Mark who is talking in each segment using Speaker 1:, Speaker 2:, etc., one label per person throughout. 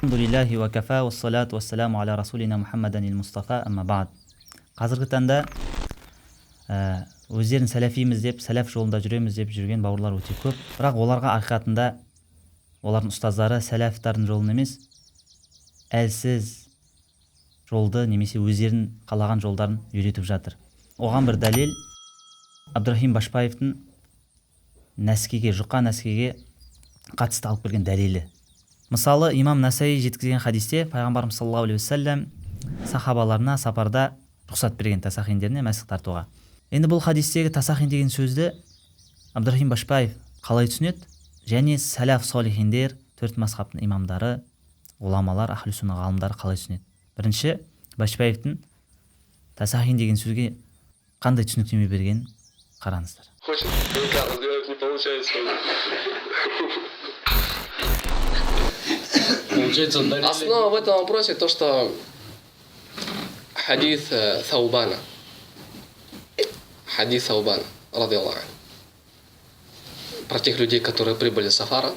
Speaker 1: Алхамдулиллахи ва кафа ва салату ва саламу аля расулина Мухаммадан il-Мустафа амма ба'д. Қазіргі таңда өздерін сәләфиміз деп, сәләф жолында жүреміз деп жүрген бауырлар өте көп. Бірақ оларға ақиқатында олардың ұстаздары сәләфтардың жолын емес, әлсіз жолды немесе өздерін қалаған жолдарын үйретіп жатыр. Оған бір дәлел Абдурахим Башпаевтың нәскиге, жұқа нәскиге қатысты алып келген дәлелі. Мысалы, имам Насаи жеткізген хадисте пайғамбарымыз саллаллаху алейхи вассалам сахабаларына сапарда рұқсат берген тасахиндеріне мәсіх тартуға. Енді бұл хадистегі тасахин деген сөзді Абдурахим Башпаев қалай түсінеді? Және сәләф солихиндер, төрт мазхабтың имамдары, ғұламалар, ахлі сүнна ғалымдары қалай түсінеді? Бірінші, Башпаевтың тасахин деген сөзге қандай түсініктеме бергенін қараңыздар.
Speaker 2: Основа в этом вопросе то, что хадис Саубана, радиаллаху анху, про тех людей, которые прибыли с сафара,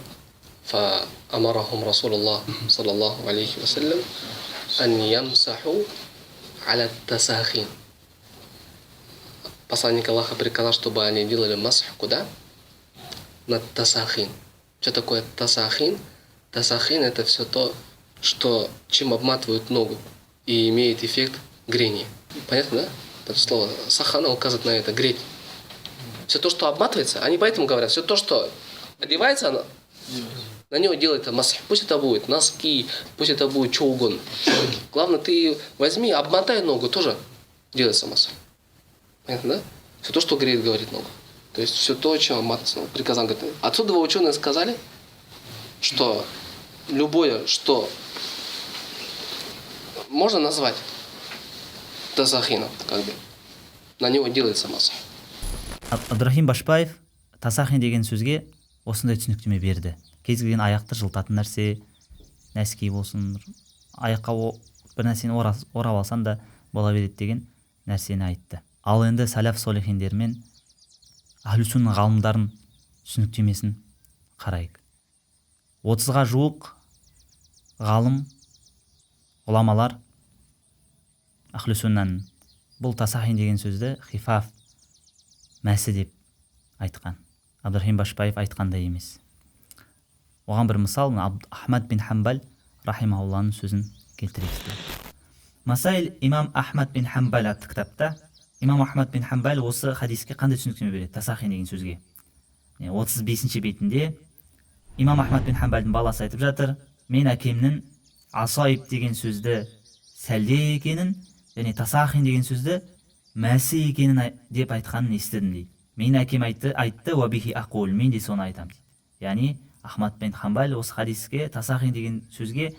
Speaker 2: فأمرهم رسول الله صلى الله عليه وسلم أن يمسحوا على التساخين. Посланник Аллаха приказал, чтобы они делали масх куда? На тасахин. Что такое тасахин? Тасахин — это все то, что чем обматывают ногу и имеет эффект грения. Понятно, да? Это слово сахана указывает на это, греть. Все то, что обматывается, они поэтому говорят, все то, что одевается, на него делается масх. Пусть это будет носки, пусть это будет что угодно. Главное, ты возьми, обмотай ногу, тоже делается масх. Понятно, да? Все то, что греет, говорит ногу. То есть все то, чем обматывается ногу. Приказан говорит. Отсюда ученые сказали, что любое, что можно назвать тасахином, как бы, на него делается масх.
Speaker 1: Абдурахим Башпаев тасахин деген сөзге осындай түсініктеме берді. Кез келген аяқты жылтатын нәрсе, нәски болсын, аяққа бір нәрсені орап алсан да бола береді деген нәрсені айтты. Ал енді сәләф солихиндер мен ахлі сүнна ғалымдарын түсініктемесін қарайық. 30-ға жуық ғалым, ғұламалар ахлі сүннаның бұл тасахин деген сөзді хифаф, мәсі деп айтқан. Абдурахим Башпаев айтқандай емес. Оған бір мысал Ахмад бин Хамбал рахимахулланың сөзін келтірейік. Масаил имам Ахмад бин Хамбал атты кітапта имам Ахмад бин Хамбал осы хадиске қандай түсініктеме береді тасахин деген сөзге? 35-ші бетінде имам Ахмад бин Хамбалдың баласы айтып жатыр: мен әкемнің асайып деген сөзді сәлде екенін және тасахин деген сөзді мәсі екенін деп айтқанын естідім дейді. Мен әкем айтты уабихи ақул, мен де соны айтам дейді. Яғни Ахмад бин Хамбал осы хадиске тасахин деген сөзге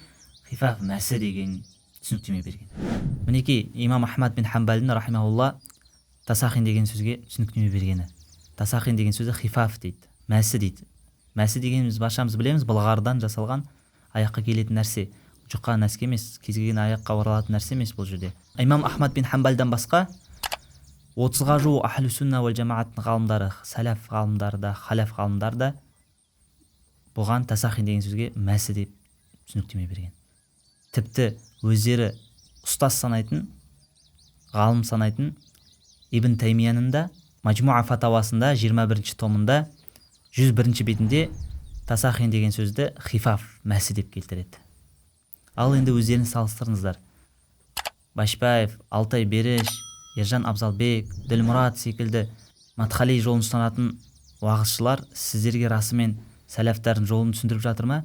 Speaker 1: хифаф, мәсі деген түсініктеме берген. Мінекей имам Ахмад бин Хамбалдың рахимахулла тасахин деген сөзге түсініктеме бергені. Тасахин деген сөзі хифаф дейді, мәсі дейді. Мәсі дегеніміз баршамыз білеміз, былғардан жасалған аяққа келетін нәрсе, жұқа нәски емес, кез келген аяққа оралатын нәрсе емес бұл жерде. Имам Ахмад бин Хамбалдан басқа 30-ға жуық ахлі сүнна уәл жамааттың ғалымдары, сәләф ғалымдары да, халаф ғалымдары да бұған тасахин деген сөзге мәсі деп түсініктеме берген. Тіпті өздері ұстаз санайтын, ғалым санайтын Ибн Таймияның да Маджмуа фатауасында 21-ші томында 101-ші бетінде тасахин деген сөзді хифаф, мәсі деп келтіреді. Ал енді өздерін салыстырыңыздар. Башпаев, Алтай Береш, Ержан Абзалбек, Ділмұрат секілді Мадхали жолын ұстанатын уағызшылар сіздерге расымен сәләфтардың жолын түсіндіріп жатыр ма?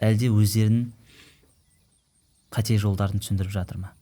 Speaker 1: Әлде өздерінің қате жолдарын түсіндіріп жатыр ма?